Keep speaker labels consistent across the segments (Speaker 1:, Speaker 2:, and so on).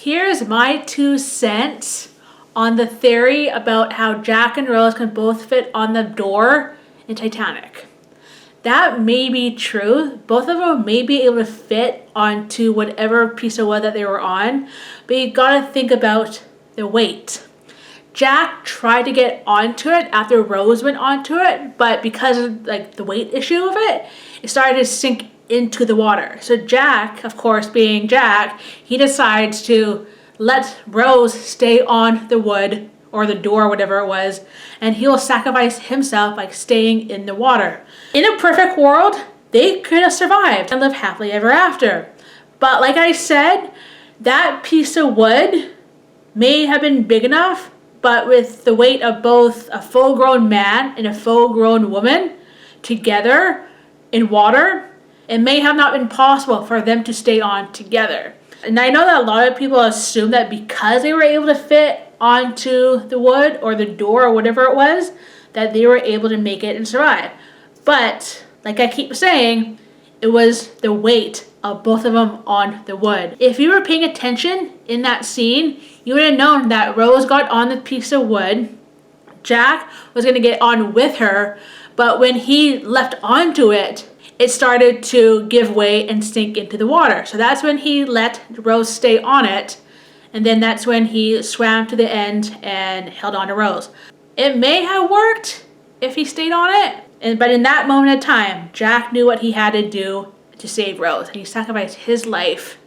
Speaker 1: Here's my 2 cents on the theory about how Jack and Rose can both fit on the door in Titanic. That may be true. Both of them may be able to fit onto whatever piece of wood that they were on, but you gotta think about the weight. Jack tried to get onto it after Rose went onto it, but because of the weight issue of it, it started to sink into the water. So Jack, of course, being Jack, he decides to let Rose stay on the wood or the door, whatever it was, and he'll sacrifice himself by staying in the water. In a perfect world, they could have survived and lived happily ever after. But like I said, that piece of wood may have been big enough, but with the weight of both a full-grown man and a full-grown woman together in water, it may have not been possible for them to stay on together. And I know that a lot of people assume that because they were able to fit onto the wood or the door or whatever it was, that they were able to make it and survive. But like I keep saying, it was the weight of both of them on the wood. If you were paying attention in that scene, you would have known that Rose got on the piece of wood. Jack was going to get on with her, but when he left onto it, it started to give way and sink into the water. So that's when he let Rose stay on it, and then that's when he swam to the end and held on to Rose. It may have worked if he stayed on it, but in that moment of time, Jack knew what he had to do to save Rose, and he sacrificed his life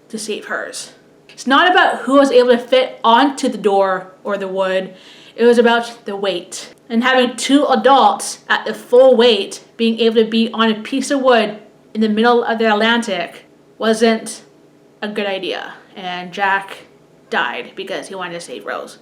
Speaker 1: to save hers. It's not about who was able to fit onto the door or the wood. It was about the weight. And having two adults at the full weight being able to be on a piece of wood in the middle of the Atlantic wasn't a good idea. And Jack died because he wanted to save Rose.